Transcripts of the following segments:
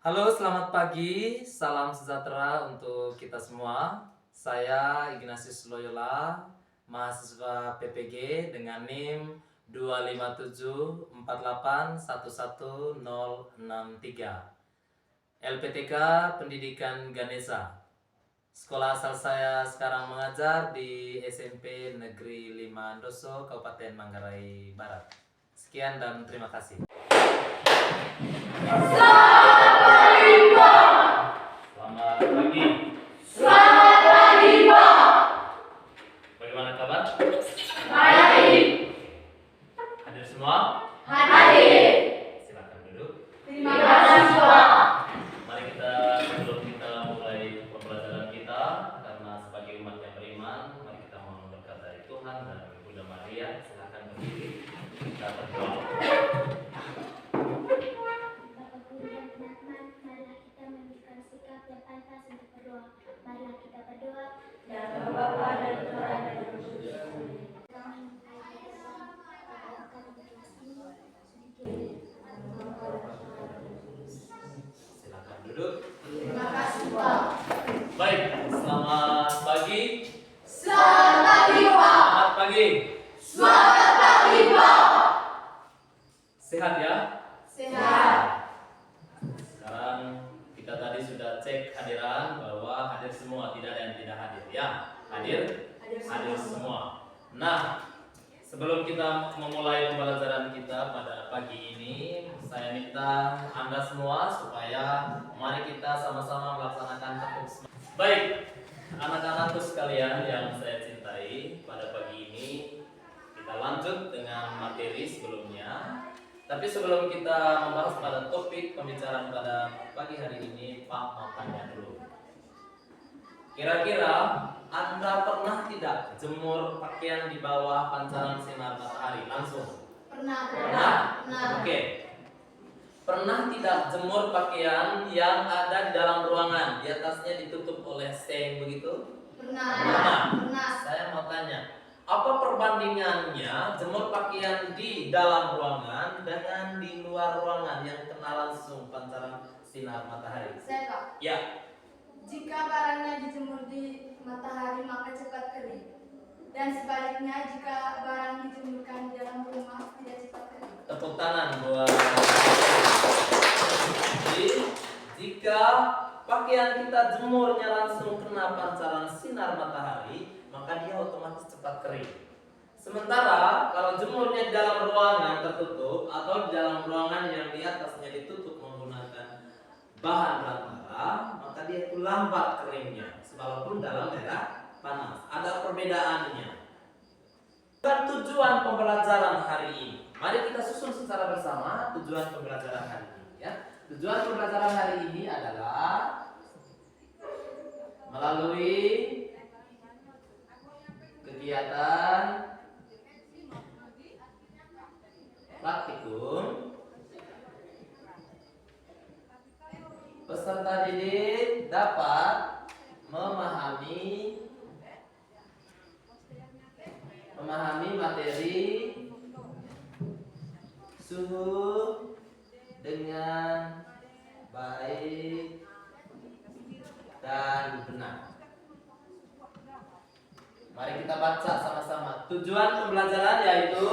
Halo, selamat pagi. Salam sejahtera untuk kita semua. Saya Ignatius Loyola, mahasiswa PPG dengan NIM 25748111063. LPTK Pendidikan Ganesha. Sekolah asal saya sekarang mengajar di SMP Negeri 5 Andoso, Kabupaten Manggarai Barat. Sekian dan terima kasih. Selamat pagi. Selamat pagi, Pak. Bagaimana kabar? Baik. Hadir semua? Hadir. Silakan duduk. Terima kasih, Pak. Mari kita sebelum kita mulai pembelajaran kita, karena sebagai umat yang beriman, mari kita mohon berkat dari Tuhan dan Bunda Maria. Silakan berdiri. Kita berdoa. Marilah kita berdoa. Ya Bapa dan Tuhan dan Roh Kudus. Silakan duduk. Terima kasih, Pak. Baik, selamat pagi. Selamat pagi, Pak. Selamat pagi. Selamat pagi, Pak. Sehat ya? Sehat. Sekarang kita tadi sudah cek hadiran bahwa hadir semua, tidak ada yang tidak hadir ya. Hadir? Hadir semua. Nah, sebelum kita memulai pembelajaran kita pada pagi ini, saya minta Anda semua supaya mari kita sama-sama melaksanakan tepuk semangat. Baik, anak-anakku sekalian yang saya cintai, pada pagi ini kita lanjut dengan materi sebelumnya. Tapi sebelum kita membahas pada topik pembicaraan pada pagi hari ini, Pak mau tanya dulu. Kira-kira Anda pernah tidak jemur pakaian di bawah pancaran sinar matahari langsung? Pernah. Oke. Pernah tidak jemur pakaian yang ada di dalam ruangan, di atasnya ditutup oleh seng begitu? Pernah. Saya mau tanya, apa perbandingannya jemur pakaian di dalam ruangan dengan di luar ruangan yang kena langsung pancaran sinar matahari? Saya, Pak. Ya, Jika barangnya dijemur di matahari maka cepat kering. Dan sebaliknya jika barang dijemurkan di dalam rumah tidak cepat kering. tepuk tangan buat. Jadi, jika pakaian kita jemurnya langsung kena pancaran sinar matahari, maka dia otomatis cepat kering. Sementara kalau jemurnya di dalam ruangan tertutup atau di dalam ruangan yang di atasnya ditutup menggunakan bahan ratara, maka dia itu lambat keringnya, walaupun dalam daerah panas. Ada perbedaannya. Dan tujuan pembelajaran hari ini, mari kita susun secara bersama tujuan pembelajaran hari ini. Ya, tujuan pembelajaran hari ini adalah melalui kegiatan praktikum, peserta didik dapat memahami materi suhu dengan baik dan benar. Mari kita baca sama-sama. Tujuan pembelajaran yaitu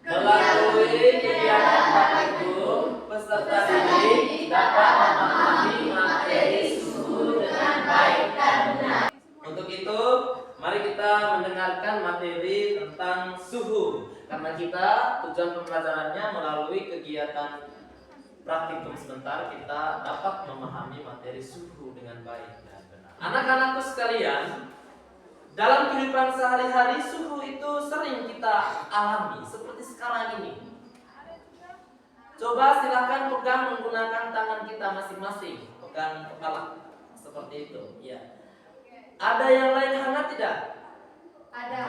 melalui kegiatan praktikum, peserta didik dapat memahami materi suhu dengan baik dan benar. Untuk itu, mari kita mendengarkan materi tentang suhu. Karena kita tujuan pembelajarannya melalui kegiatan praktikum sebentar, kita dapat memahami materi suhu dengan baik dan benar. Anak-anakku sekalian, dalam kehidupan sehari-hari suhu itu sering kita alami seperti sekarang ini. Coba silakan pegang menggunakan tangan kita masing-masing, pegang kepala seperti itu. Ya. Ada yang lain hangat tidak? Ada.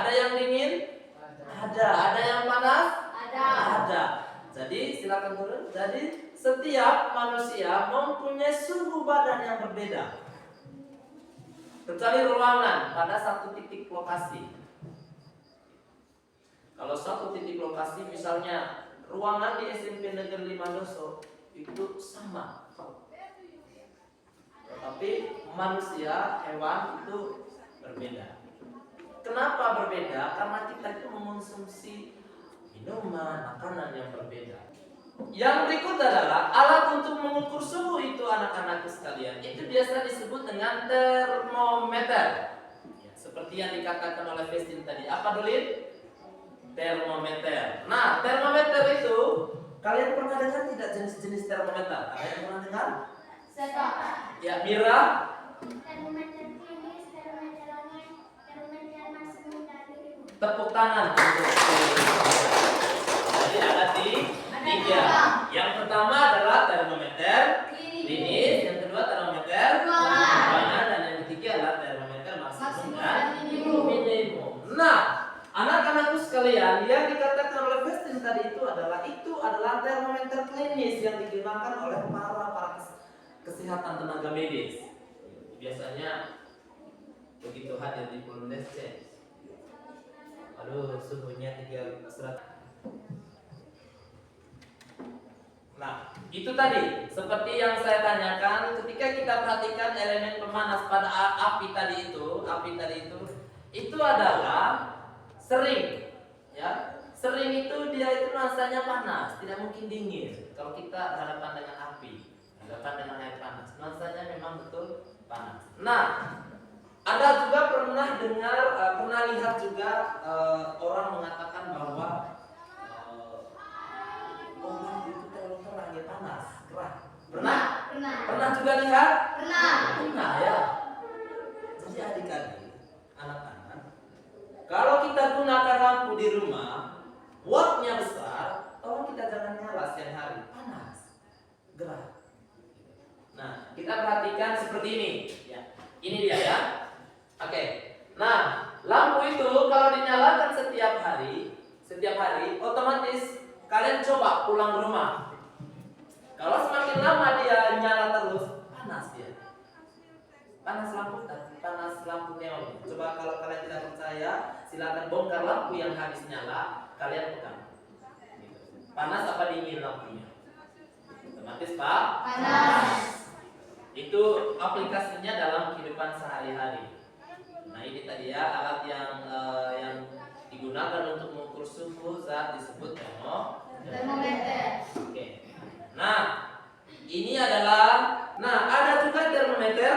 Ada yang dingin? Ada yang panas? Ada. Jadi silakan turun. Jadi setiap manusia mempunyai suhu badan yang berbeda. Kecuali ruangan pada satu titik lokasi. Kalau satu titik lokasi misalnya ruangan di SMP Negeri 5 Andoso itu sama. Tetapi manusia, hewan itu berbeda. Kenapa berbeda? Karena kita itu mengonsumsi minuman, makanan yang berbeda. Yang berikut adalah alat untuk mengukur suhu itu anak-anakku sekalian. Itu biasa disebut dengan termometer. Ya, seperti yang dikatakan oleh Vestin tadi. Apa Dolin? Termometer. Nah, termometer itu kalian pernah dengar tidak jenis-jenis termometer? Ada yang pernah dengar? Ya, Mira. Termometer klinis, termometer langit, termometer maksimum dan minimum. Tepuk tangan untuk jadi ada tiga. Yang pertama adalah termometer klinis, yang kedua termometer ruangan, dan yang ketiga adalah termometer maksimum dan minimum. Nah, anak-anakku sekalian, yang dikatakan oleh Vestin tadi itu adalah termometer klinis yang digunakan oleh para kesehatan tenaga medis. Biasanya begitu hadir di Purundesce. Aduh, suhunya 300. Nah, itu tadi seperti yang saya tanyakan, ketika kita perhatikan elemen pemanas pada api tadi itu adalah sering, ya. Sering itu dia itu rasanya panas, tidak mungkin dingin. Kalau kita berhadapan dengan api, berhadapan dengan air panas, rasanya memang betul panas. Nah, ada juga pernah lihat juga orang mengatakan bahwa lampu itu terlalu terang, dia panas, gerah. Pernah juga lihat? Pernah ya. Jadi adik-adik, anak-anak, kalau kita gunakan lampu di rumah, wattnya besar, tolong kita jangan nyala siang hari, panas, gerah. Nah, kita perhatikan seperti ini. Ya, ini dia ya. Oke. Nah, lampu itu kalau dinyalakan setiap hari, otomatis kalian coba pulang rumah. Kalau semakin lama dia nyala terus, panas dia. Panas lampu neon. Coba kalau kalian tidak percaya, silakan bongkar lampu yang habis nyala, kalian pegang. Panas apa dingin lampunya? Otomatis Pak? Panas. Itu aplikasinya dalam kehidupan sehari-hari. Nah, ini tadi ya alat yang digunakan untuk mengukur suhu saat disebut termometer. Oke. Nah, ini adalah ada juga termometer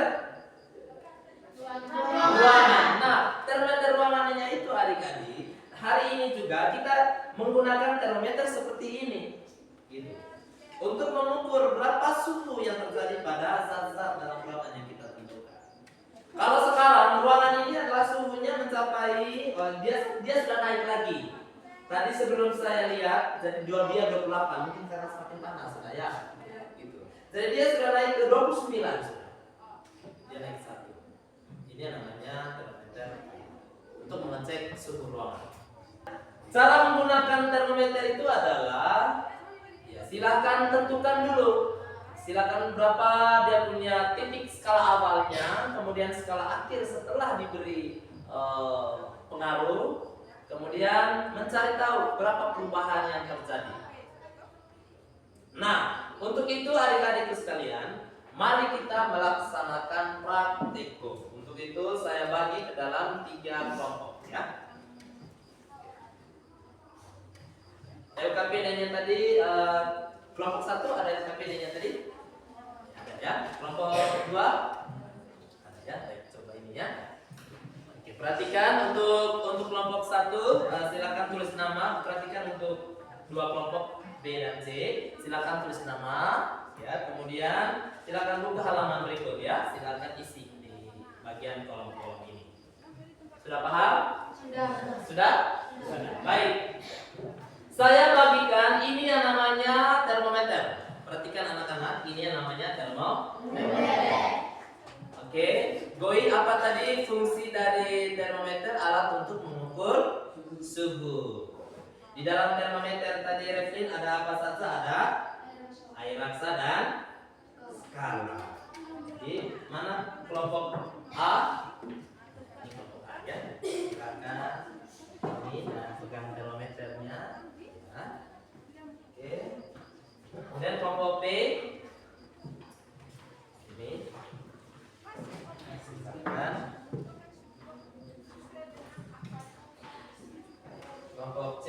ruangan. Nah, termometer ruangannya itu adik-adik, hari ini juga kita menggunakan termometer seperti ini. Gitu. Untuk mengukur berapa suhu yang terjadi pada zat-zat dalam ruangan yang kita tidurkan. Kalau sekarang ruangan ini adalah suhunya mencapai dia sudah naik lagi. Tadi sebelum saya lihat jadi dia 28, mungkin karena semakin panas sudah ya. Gitu. Jadi dia sudah naik ke 29 sudah. Dia naik 1. Ini namanya termometer untuk mengecek suhu ruangan. Cara menggunakan termometer itu adalah silakan tentukan dulu. Silakan berapa dia punya titik skala awalnya, kemudian skala akhir setelah diberi pengaruh, kemudian mencari tahu berapa perubahan yang terjadi. Nah, untuk itu adik-adikku sekalian, mari kita melaksanakan praktikum. Untuk itu saya bagi ke dalam 3 kelompok ya. LKPD-nya tadi kelompok 1 ada LKPD-nya tadi? Ada ya. Kelompok 2 ada ya. Baik, coba ini ya. Oke, perhatikan untuk kelompok 1 silakan tulis nama. Perhatikan untuk 2 kelompok B dan C, silakan tulis nama ya. Kemudian silakan buka halaman berikut ya. Silakan isi di bagian kolom-kolom ini. Sudah paham? Sudah. Baik. Saya bagikan ini yang namanya termometer. Perhatikan anak-anak, ini yang namanya termometer. Oke, Goi, apa tadi fungsi dari termometer? Alat untuk mengukur suhu. Di dalam termometer tadi Revlin ada apa saja? Ada air raksa dan skala. Jadi mana kelompok A? Ini kelompok A ya. Silakan ini dan pegang termometernya. Oke. Kemudian Kemudian kelompok P ini silakan. Kelompok C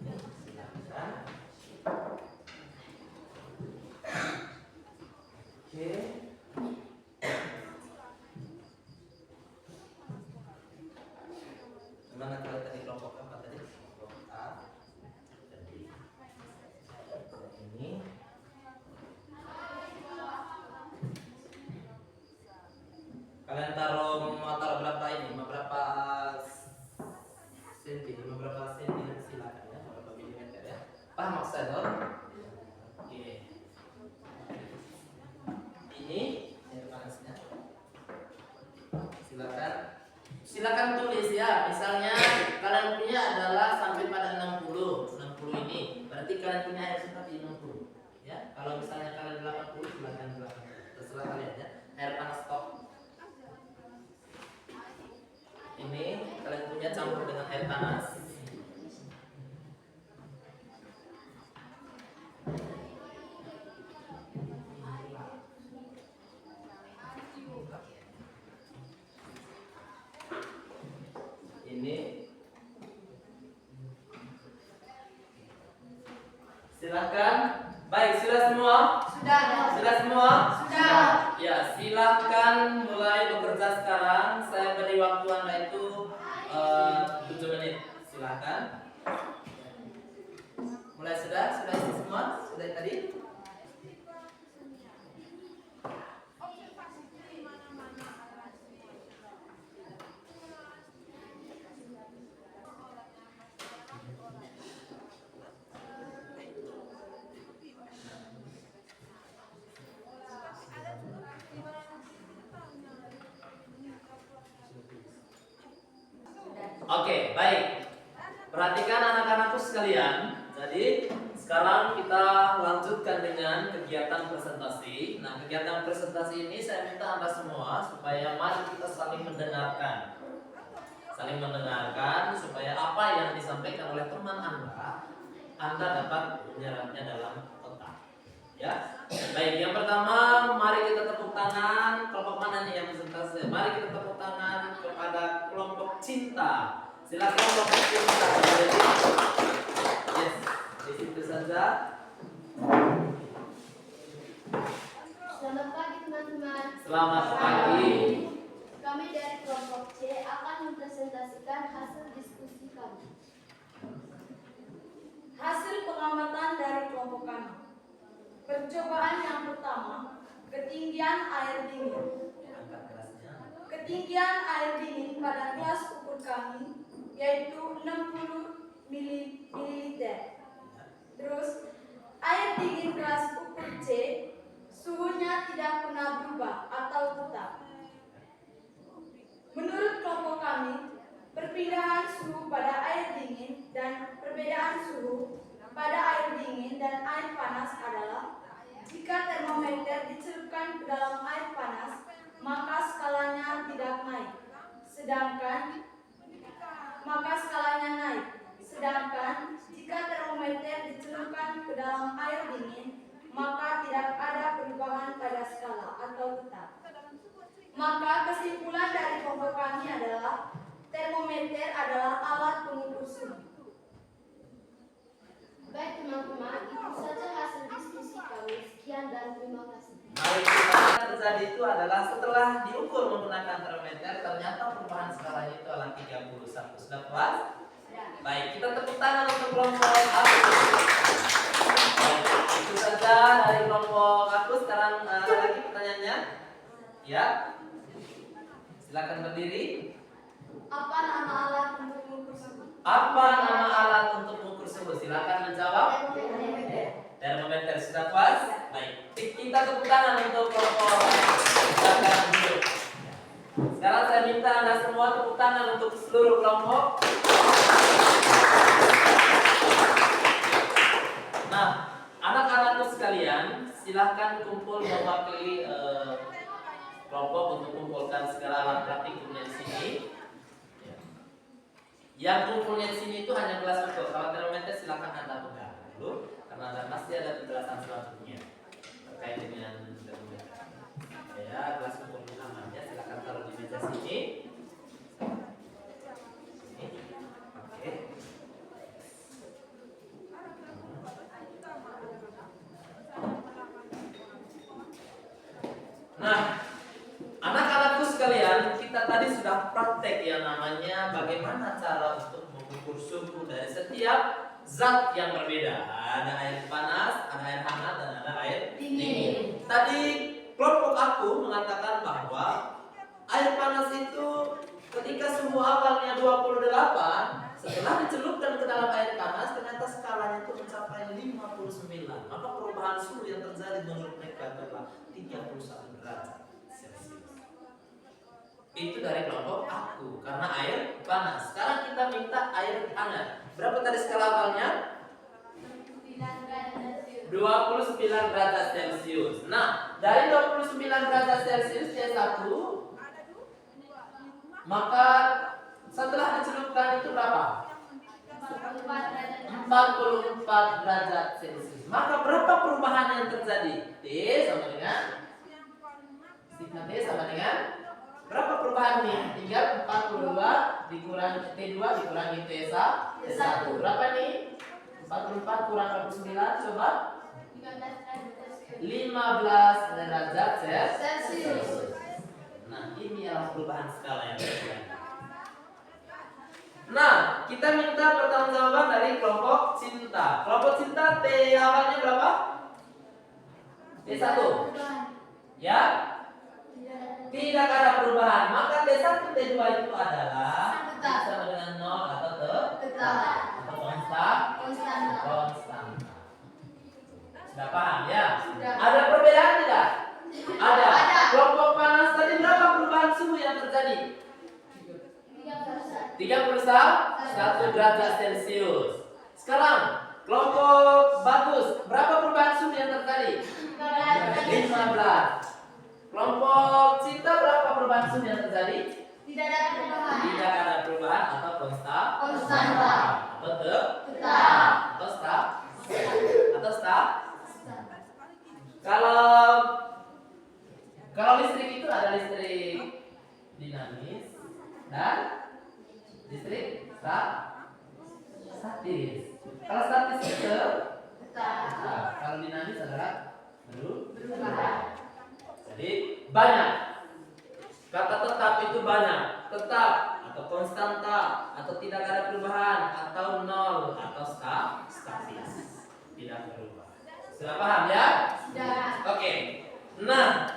ini silakan. Oke. Gimana kalau tadi kelompok apa tadi? Kelompok A. Jadi ini kalian taruh berapa ini? Berapa senti? Berapa senti silakan ya. Berapa milimeter ya? Paham maksudnya? Oke. Ini air panasnya. Silakan tulis ya. Misalnya kalian punya adalah sampai pada 60 ini. Berarti kalian punya air cepat di 60 ya. Kalau misalnya kalian 80 silakan 80. Terserah kalian ya. Air panas stok. Ini kalian punya campur dengan air panas. Ini silakan. Baik, sudah semua? Sudah. Sudah semua? Sudah. Ya, silakan mulai bekerja sekarang. Saya beri waktu Anda itu 7 menit. Silakan. Mulai sudah isi semua? Sudah tadi? Oke, baik. Perhatikan anak-anakku sekalian. Jadi sekarang kita lanjutkan dengan kegiatan presentasi. Nah, kegiatan presentasi ini saya minta Anda semua supaya mari kita saling mendengarkan. Saling mendengarkan supaya apa yang disampaikan oleh teman Anda dapat menyerapnya dalam otak. Ya. Baik, yang pertama mari kita tepuk tangan. Kelompok mana nih yang presentasi? Mari kita tepuk tangan kepada kelompok cinta. Silakan kelompok cinta. Yes, di situ saja. Selamat pagi teman-teman. Selamat pagi. Kami dari kelompok C akan mempresentasikan hasil diskusi kami. Hasil pengamatan dari kelompok kami. Percobaan yang pertama, ketinggian air dingin. Angkat kelasnya. Ketinggian air dingin pada kelas ukur kami yaitu 60 ml. Terus air dingin kelas ukur C suhunya tidak pernah berubah atau tetap. Menurut kelompok kami, perpindahan suhu pada air dingin dan perbedaan suhu pada air dingin dan air panas adalah jika termometer dicelupkan ke dalam air panas, maka skalanya tidak naik. Sedangkan jika termometer dicelupkan ke dalam air dingin, maka tidak ada perubahan pada skala atau tetap. Maka kesimpulan dari kelompok kami adalah termometer adalah alat pengukur suhu. Baik teman-teman, itu saja hasil diskusi kami. Sekian dan terima kasih. Baik, yang terjadi itu adalah setelah diukur menggunakan termometer, ternyata perubahan skala itu adalah 31. Sudah puas? Baik, kita tepuk tangan untuk kelompok aku. Baik, itu saja dari kelompok aku. Sekarang ada lagi pertanyaannya? Ya. Silakan berdiri. Apa nama alat untuk mengukur suhu? Apa nama alat untuk mengukur suhu? Silakan menjawab. Termometer. Sudah puas? Baik. Kita tepuk tangan untuk kelompok. Silakan duduk. Sekarang saya minta Anda semua tepuk tangan untuk seluruh kelompok. Nah, anak-anakku sekalian, silahkan kumpul mewakili kelompok untuk kumpulkan segala alat praktikumnya di sini. Yang kumpulnya di sini itu hanya gelas ukur. Kalau termometer silahkan Anda pegang dulu, karena dan masih ada penjelasan selanjutnya terkait dengan termometer. Ya, gelas ukur amannya silakan taruh di meja sini. Oke. Nah, anak-anakku sekalian, kita tadi sudah praktek yang namanya bagaimana cara untuk mengukur suhu dari setiap zat yang berbeda. Ada air panas, ada air hangat, dan ada air dingin. Tadi kelompok aku mengatakan bahwa air panas itu ketika suhu awalnya 28, setelah dicelupkan ke dalam air panas, ternyata skalanya itu mencapai 59. Maka perubahan suhu yang terjadi menurut mereka adalah 31 derajat Celcius. Itu dari kelompok aku, karena air panas. Sekarang kita minta air hangat. Berapa tadi skala awalnya? 29 derajat Celcius. Nah, dari 29 derajat Celcius C1, maka setelah dicelupkan itu berapa? 44 derajat Celcius. Maka berapa perubahan yang terjadi? T sama dengan sigma T sama dengan berapa perubahan nih? Tinggal 42 dikurangi T2 dikurangi T1. Berapa nih? 44 kurang 49 coba 15 derajat Celcius. Nah, ini adalah perubahan skala yang terjadi. Nah, kita minta pertanggungjawaban dari kelompok cinta. Kelompok cinta T awalnya berapa? T1. Ya? Tidak ada perubahan. Maka T1 T2 itu adalah sama dengan 0 atau tetap atau konstan. Sudah paham ya? Ada perbedaan tidak? Ada. Kelompok panas tadi berapa perubahan suhu yang terjadi? 31 derajat Celcius. Sekarang kelompok bagus berapa perubahan suhu yang terjadi? 15. Kelompok cinta berapa perubahan suhu yang terjadi? Tidak ada perubahan atau konstan atau tetap atau staf. Kalau listrik itu ada listrik dinamis dan listrik statis. Kalau statis itu tetap. Kalau dinamis adalah berubah. Jadi banyak. Kata tetap itu banyak. Tetap atau konstanta atau tidak ada perubahan atau nol atau statis. Tidak berubah. Sudah paham ya? Sudah. Oke. Nah,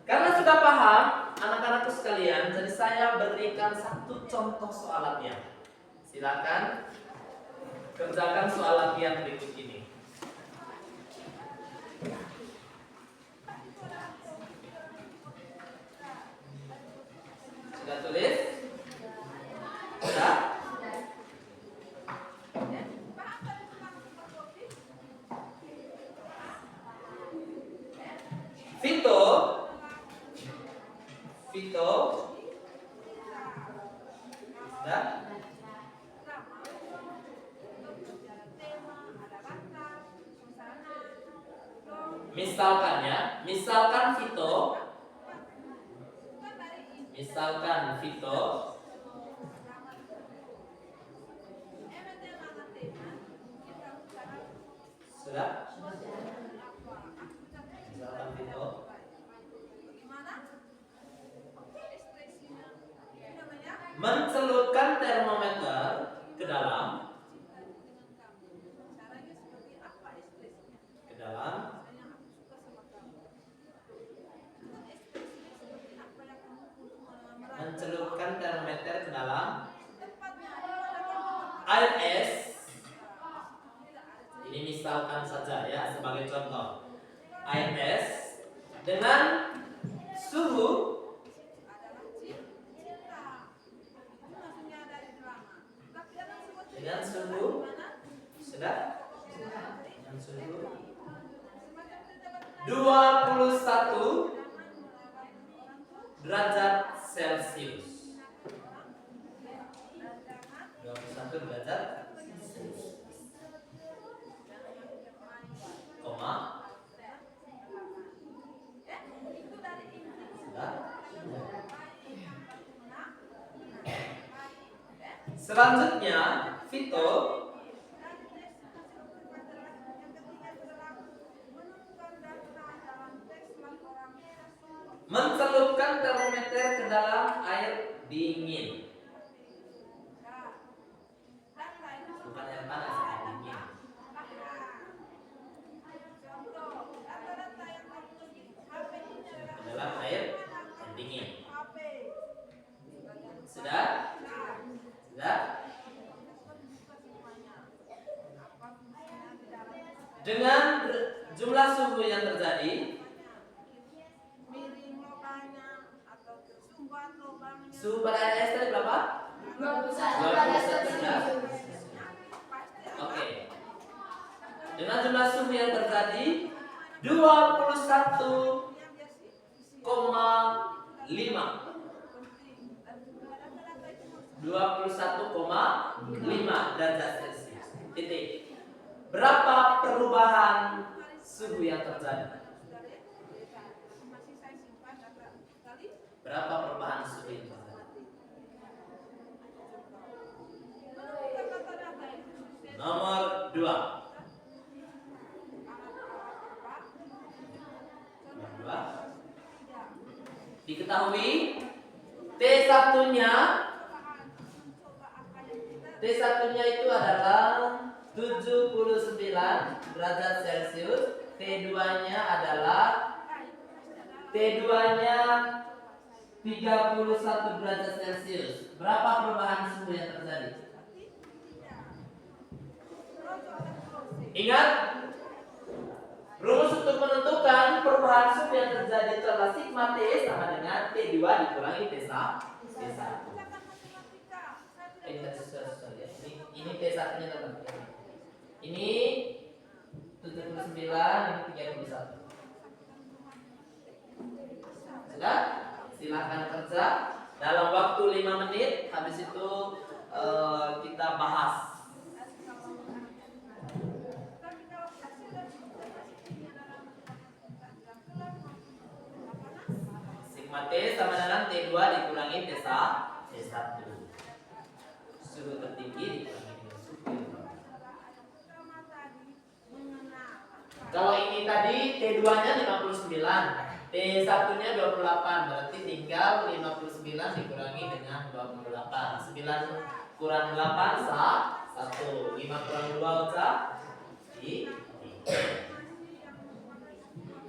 karena sudah paham anak-anakku sekalian, jadi saya berikan satu contoh soal latihan. Silakan kerjakan soal latihan berikut ini. Sudah tulis? Sudah? Vito. Sudah? Misalkan Vito sudah? Misalkan Vito mencelupkan termometer ke dalam air es. Ini misalkan saja ya sebagai contoh. Air es dengan suhu sudah? Dengan suhu 21 derajat Celcius. 21 derajat Celcius. Selanjutnya, Vito mencelupkan termometer ke dalam air dingin. Bukan air panas, air dingin. Ke dalam air dingin. Sudah? Sudah? Dengan jumlah suhu yang terjadi, suhu pada air es tadi berapa? 21. Oke. Dengan jumlah suhu yang terjadi 21,5 derajat Celcius. Titik. Berapa perubahan suhu yang terjadi? Berapa perubahan suhu yang terjadi? Nomor 2. Diketahui T1-nya itu adalah 79 derajat Celcius. T2-nya 31 derajat Celcius. Berapa perubahan suhu yang terjadi? Ingat, rumus untuk menentukan perubahan suhu yang terjadi itu adalah sigma T sama dengan T2 dikurangi T1. Ini T1-nya tertentu. Ini 79, ini 31. Sudah? Silahkan kerja dalam waktu 5 menit. Habis itu kita bahas. Sigma T sama dengan T2 dikurangi T1. Suhu tertinggi dikurangi dengan suhu yang rendah. Kalau ini tadi T2-nya 59, T1-nya 28, berarti tinggal 59 dikurangi dengan 28. 9 kurang 8 sah 1. 5 kurang 2 sah 3.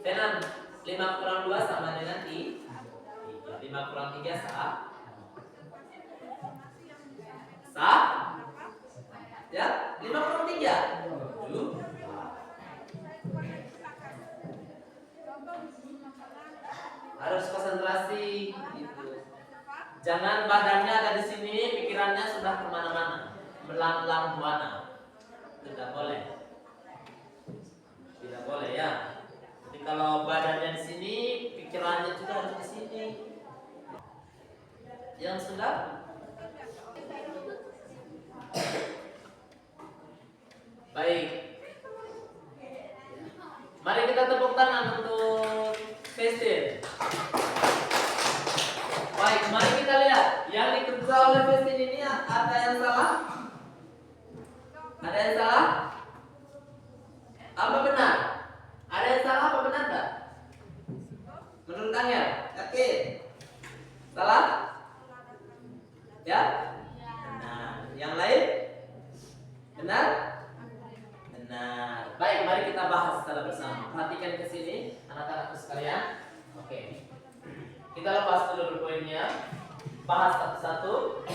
Tenan 5 kurang 2 sama dengan 3. 5 kurang 3 sah. Sah? Ya, 5 kurang 3 7. Harus konsentrasi gitu. Jangan badannya ada di sini, pikirannya sudah kemana-mana, melanglang buana. Tidak boleh. Tidak boleh ya. Jadi kalau badannya di sini, pikirannya juga harus di sini. Yang sudah? Baik. Mari kita tepuk tangan untuk Festin. Baik, mari kita lihat yang dikerja oleh Festin ini ada yang salah? Ada yang salah? Apa benar? Ada yang salah apa benar tak? Menurut Angel, yakin? Salah? Ya? Benar. Yang lain? Benar? Benar. Baik, mari kita bahas secara bersama. Perhatikan ke sini, anak-anakku sekalian. Oke. Kita lepas dulu poinnya. Bahas satu-satu.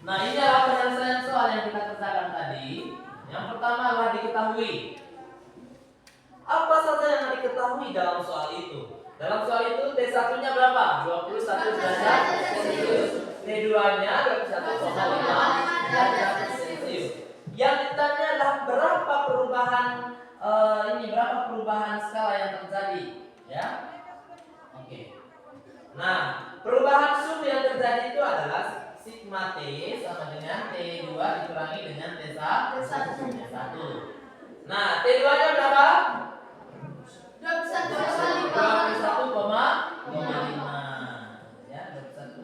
Nah, ini adalah penyelesaian soal yang kita kerjakan tadi. Yang pertama adalah diketahui. Apa saja yang diketahui dalam soal itu? Dalam soal itu T1-nya berapa? 21 derajat Celcius. T2-nya 21,5 derajat Celcius. Yang ditanya adalah berapa perubahan berapa perubahan skala yang terjadi, ya? Oke. Nah, perubahan suhu yang terjadi itu adalah sigma T sama dengan T2 dikurangi dengan T1. Nah, T2-nya berapa? 21,5. Ya, 21,5.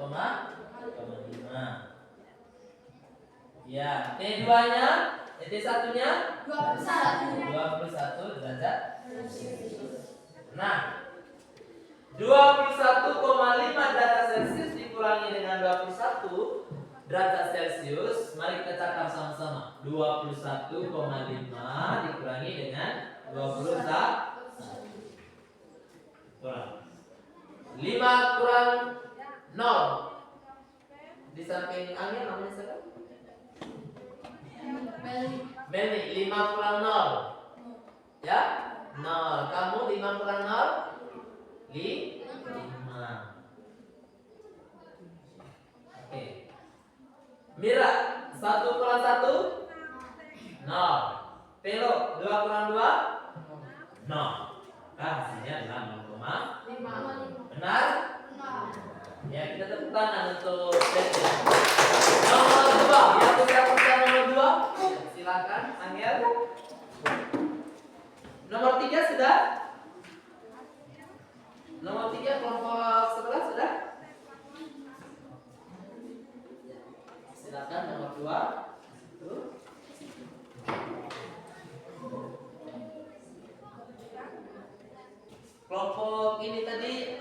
Ya, T2-nya, T1-nya 21. 21 derajat. Nah, 21,5 derajat Celcius dikurangi dengan 21 derajat Celcius. Mari kita catat sama-sama. 21,5 dikurangi dengan 21. Kurang. 5 kurang 0. Di samping angin namanya siapa? Meli. 5 kurang 0. Ya? 0. Kamu 5 kurang 0? 5. Oke. Mira, 1 kurang 1? 0. Pelo, 2 kurang 2? 0. Maka hasilnya adalah 0,5. Benar? Ya, kita tepuk tangan untuk Dede. Nomor 2, yang bisa pesan nomor 2? Silakan, Angel. Nomor 3 sudah? Nomor 3 kelompok sebelah sudah? Silakan nomor 2. Kelompok ini tadi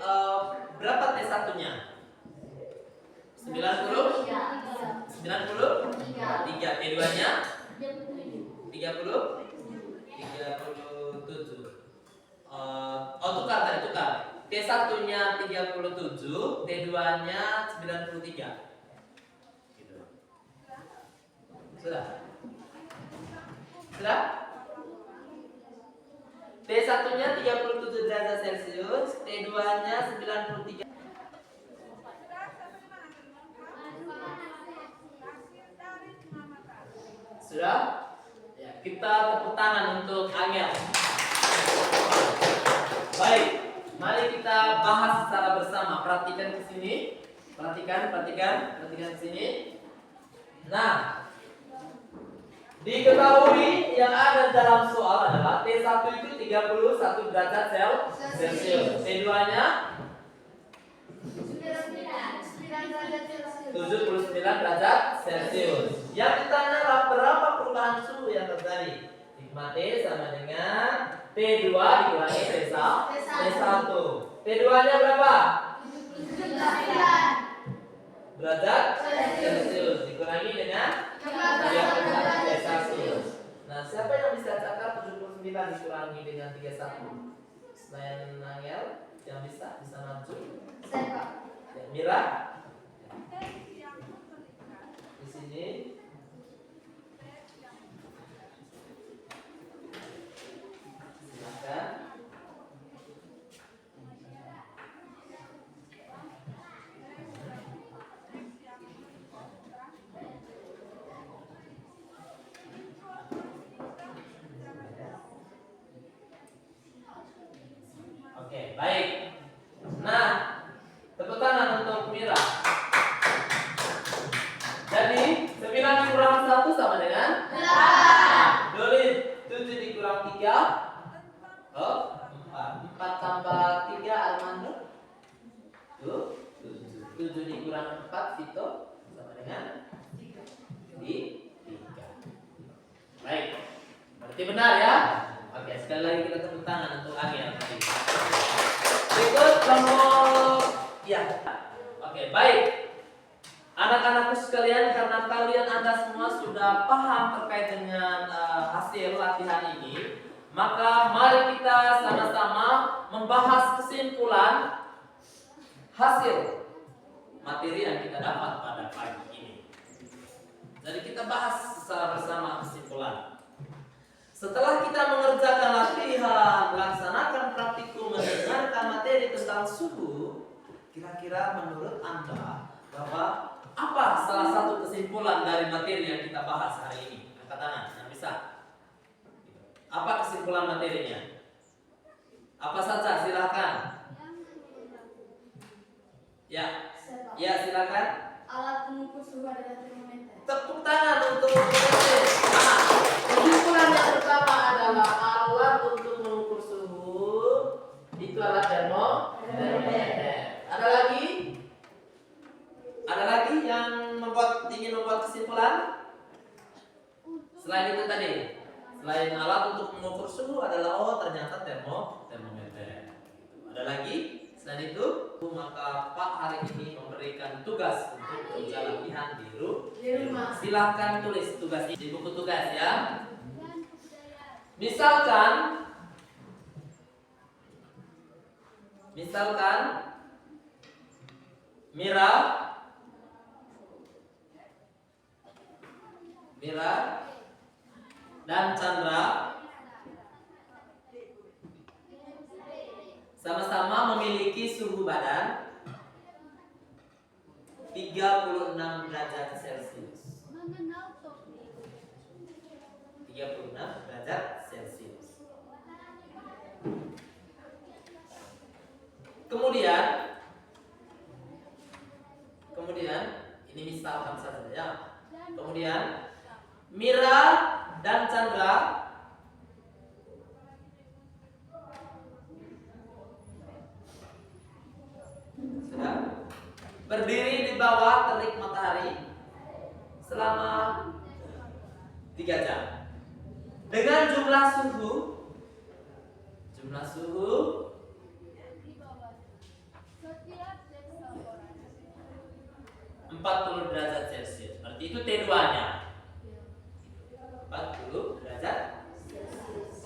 berapa T1-nya? 90? 3. T2-nya? 30? 37. Tukar tadi, tukar. T1-nya 37, T2-nya 93. Gitu. Sudah? Sudah? T1-nya 37 derajat Celcius, T2-nya 93. Sudah? Ya, kita tepuk tangan untuk Angel. Baik, mari kita bahas secara bersama. Perhatikan ke sini. Perhatikan ke sini. Nah, diketahui yang ada dalam soal adalah T1 itu 31 derajat Celcius. T2-nya 79 derajat Celcius. Yang ditanya adalah berapa perubahan suhu yang terjadi. Sigma T sama dengan T2 dikurangi T1. T2-nya berapa? 79 derajat Celcius dikurangi dengan 31 Celcius. Nah, siapa yang bisa catat 79 dikurangi dengan 31? Selain Angel yang bisa maju? Saya. Ya, Mira? Di sini. Silakan. Oke, baik. Nah, tepuk tangan untuk Mira. Jadi 9 dikurang 1 sama dengan 8. Dolin, 7 dikurang 3. Oh, 4. 4 tambah 3 Armando. 7 dikurang 4 Vito sama dengan 3. Baik. Berarti benar ya? Oke, sekali lagi kita tepuk tangan untuk Angel. Berikut kelompok ya. Oke, baik. Anak-anakku sekalian, karena kalian Anda semua sudah paham terkait dengan hasil latihan ini, maka mari kita sama-sama membahas kesimpulan hasil materi yang kita dapat pada pagi ini. Jadi kita bahas secara bersama kesimpulan. Setelah kita mengerjakan latihan, melaksanakan praktikum, mendengarkan materi tentang suhu, kira-kira menurut Anda bahwa apa salah satu kesimpulan dari materi yang kita bahas hari ini? Angkat tangan yang bisa. Apa kesimpulan materinya? Apa saja? Silakan. Ya, silakan. Alat pengukur suhu adalah termometer. Tepuk tangan untuk kesimpulan yang pertama adalah alat untuk mengukur suhu itu adalah termometer. Ada lagi? Ada lagi yang ingin membuat kesimpulan? suhu adalah ternyata termometer. Ada lagi? Selain itu, maka Pak hari ini memberikan tugas untuk kerja latihan di rumah. Silahkan tulis tugas ini di buku tugas ya. Misalkan Mira dan Chandra sama-sama memiliki suhu badan 36 derajat Celcius. 36 derajat Celcius. Kemudian ini misalkan saja ya. Kemudian Mira dan Chandra sudah berdiri di bawah terik matahari selama 3 jam dengan jumlah suhu 40 derajat Celcius. Berarti itu T2-nya. 40 derajat Celcius.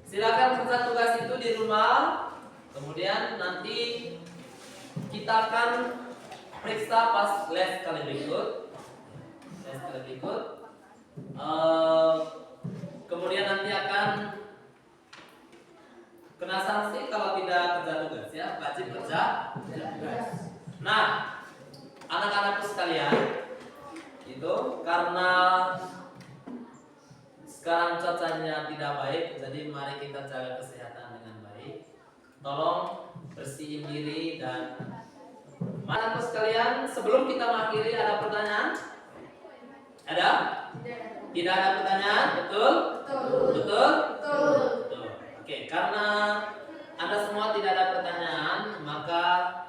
Silakan kerja tugas itu di rumah. Kemudian nanti kita akan periksa pas les kali berikut. Kemudian nanti akan kena sanksi kalau tidak kerja tugas ya, wajib kerja tugas. Nah, anak-anakku sekalian, itu karena sekarang cuacanya tidak baik, jadi mari kita jaga kesehatan dengan baik. Tolong bersihin diri dan anak-anakku sekalian, sebelum kita mengakhiri ada pertanyaan? Ada? Tidak ada pertanyaan? Betul? Betul? Oke, karena Anda semua tidak ada pertanyaan, maka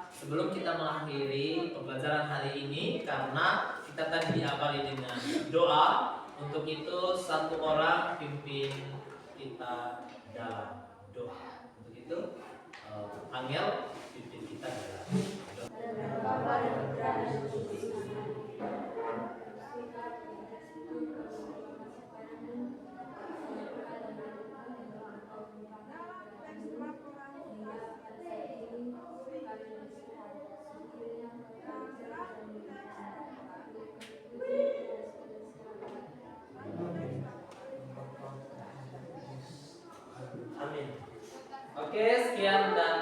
sebelum kita mengakhiri pembelajaran hari ini, karena kita tadi diawali dengan doa, untuk itu satu orang pimpin kita dalam doa. Untuk itu Angel pimpin kita dalam doa. Amin. Oke, sekian dan